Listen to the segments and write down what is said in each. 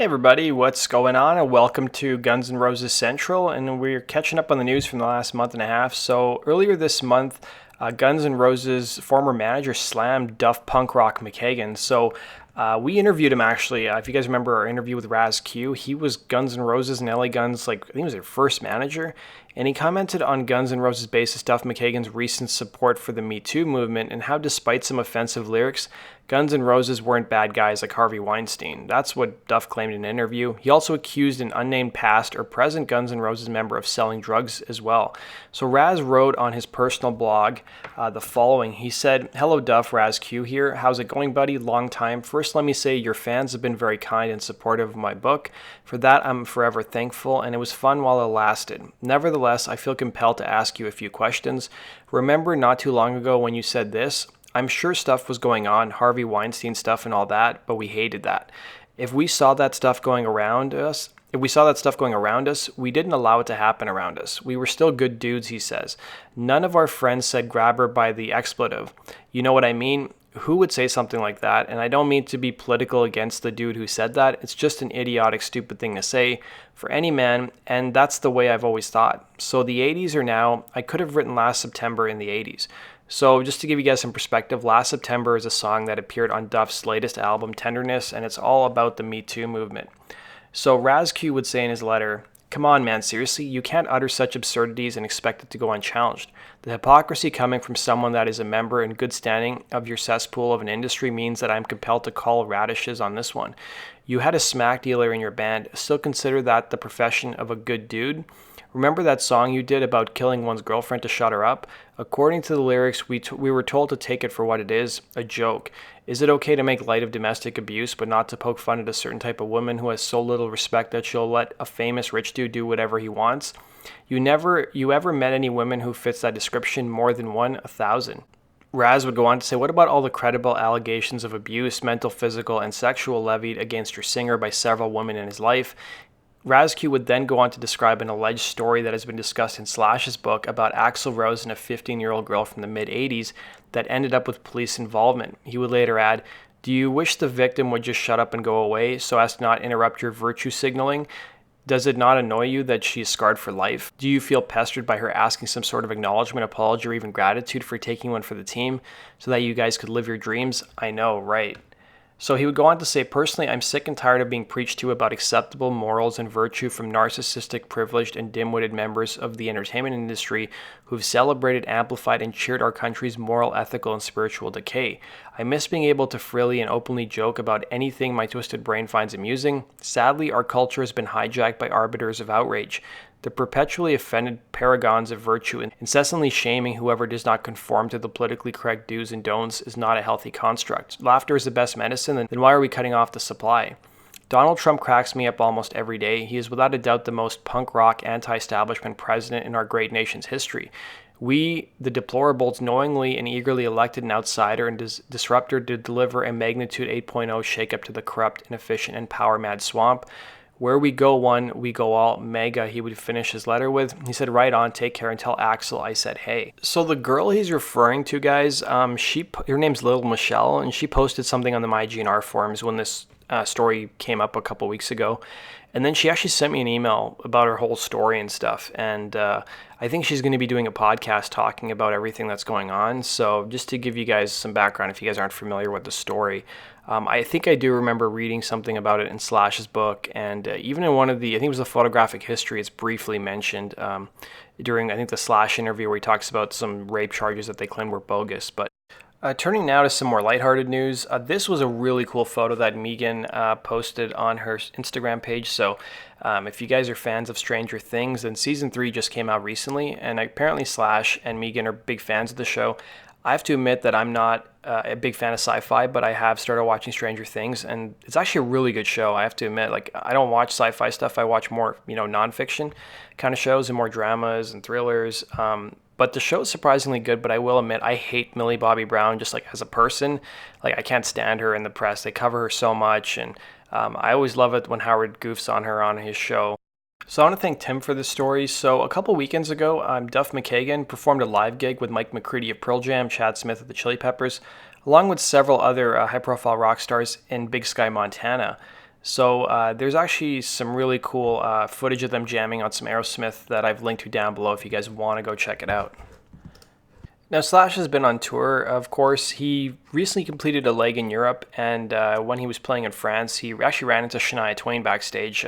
Hey everybody, what's going on? And welcome to Guns N' Roses Central, and we're catching up on the news from the last month and a half. So earlier this month, Guns N' Roses former manager slammed Duff Punk Rock McKagan. So we interviewed him actually. If you guys remember our interview with Raz Q, he was Guns N' Roses and LA Guns, I think he was their first manager. And he commented on Guns N' Roses bassist Duff McKagan's recent support for the Me Too movement and how, despite some offensive lyrics, Guns N' Roses weren't bad guys like Harvey Weinstein. That's what Duff claimed in an interview. He also accused an unnamed past or present Guns N' Roses member of selling drugs as well. So Raz wrote on his personal blog the following. He said, "Hello Duff, Raz Q here. How's it going, buddy? Long time. First, let me say your fans have been very kind and supportive of my book. For that, I'm forever thankful, and it was fun while it lasted. Nevertheless, I feel compelled to ask you a few questions. Remember not too long ago when you said this? I'm sure stuff was going on, Harvey Weinstein stuff and all that, but we hated that. If we saw that stuff going around us, we didn't allow it to happen around us. We were still good dudes," he says. "None of our friends said grab her by the expletive. You know what I mean? Who would say something like that? And I don't mean to be political against the dude who said that. It's just an idiotic, stupid thing to say for any man, and that's the way I've always thought. So the 80s are now. I could have written Last September in the 80s. So just to give you guys some perspective, Last September is a song that appeared on Duff's latest album, Tenderness, and it's all about the Me Too movement. So Raz Q would say in his letter, "Come on, man, seriously, you can't utter such absurdities and expect it to go unchallenged. The hypocrisy coming from someone that is a member in good standing of your cesspool of an industry means that I'm compelled to call radishes on this one. You had a smack dealer in your band. Still consider that the profession of a good dude? Remember that song you did about killing one's girlfriend to shut her up? According to the lyrics, we were told to take it for what it is, a joke. Is it okay to make light of domestic abuse, but not to poke fun at a certain type of woman who has so little respect that she'll let a famous rich dude do whatever he wants? You ever met any women who fits that description? More than one? 1,000. Raz would go on to say, "What about all the credible allegations of abuse, mental, physical, and sexual levied against your singer by several women in his life?" Raz Q would then go on to describe an alleged story that has been discussed in Slash's book about Axl Rose and a 15-year-old girl from the mid-'80s that ended up with police involvement. He would later add, "Do you wish the victim would just shut up and go away so as to not interrupt your virtue signaling? Does it not annoy you that she is scarred for life? Do you feel pestered by her asking some sort of acknowledgement, apology, or even gratitude for taking one for the team so that you guys could live your dreams? I know, right?" So he would go on to say, "Personally, I'm sick and tired of being preached to about acceptable morals and virtue from narcissistic, privileged, and dim-witted members of the entertainment industry who've celebrated, amplified, and cheered our country's moral, ethical, and spiritual decay. I miss being able to freely and openly joke about anything my twisted brain finds amusing. Sadly, our culture has been hijacked by arbiters of outrage. The perpetually offended paragons of virtue and incessantly shaming whoever does not conform to the politically correct do's and don'ts is not a healthy construct. Laughter is the best medicine, then why are we cutting off the supply? Donald Trump cracks me up almost every day. He is without a doubt the most punk rock, anti-establishment president in our great nation's history. We, the deplorables, knowingly and eagerly elected an outsider and disruptor to deliver a magnitude 8.0 shakeup to the corrupt, inefficient, and power-mad swamp. Where we go one, we go all. Mega," he would finish his letter with. He said, "Right on, take care, and tell Axl I said hey." So the girl he's referring to, guys, her name's Little Michelle, and she posted something on the MyGNR forums when this story came up a couple weeks ago. And then she actually sent me an email about her whole story and stuff. And I think she's going to be doing a podcast talking about everything that's going on. So just to give you guys some background, if you guys aren't familiar with the story, I think I do remember reading something about it in Slash's book. And even in one of I think it was the photographic history, it's briefly mentioned during, I think, the Slash interview where he talks about some rape charges that they claim were bogus. But turning now to some more lighthearted news, this was a really cool photo that Megan posted on her Instagram page. So if you guys are fans of Stranger Things, then season 3 just came out recently, and apparently Slash and Megan are big fans of the show. I have to admit that I'm not a big fan of sci-fi, but I have started watching Stranger Things, and it's actually a really good show. I have to admit, I don't watch sci-fi stuff. I watch more, nonfiction kind of shows and more dramas and thrillers. But the show is surprisingly good, but I will admit I hate Millie Bobby Brown just as a person. I can't stand her in the press. They cover her so much, and I always love it when Howard goofs on her on his show. So I want to thank Tim for this story. So a couple weekends ago, Duff McKagan performed a live gig with Mike McCready of Pearl Jam, Chad Smith of the Chili Peppers, along with several other high-profile rock stars in Big Sky, Montana. So there's actually some really cool footage of them jamming on some Aerosmith that I've linked to down below if you guys want to go check it out. Now, Slash has been on tour, of course. He recently completed a leg in Europe, and when he was playing in France, he actually ran into Shania Twain backstage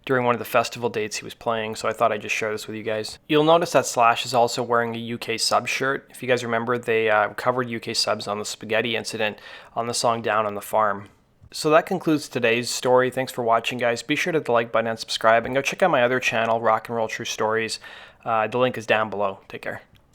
during one of the festival dates he was playing, so I thought I'd just share this with you guys. You'll notice that Slash is also wearing a UK sub shirt. If you guys remember, they covered UK subs on the Spaghetti incident on the song Down on the Farm. So that concludes today's story. Thanks for watching, guys. Be sure to hit the like button and subscribe, and go check out my other channel, Rock and Roll True Stories. The link is down below. Take care.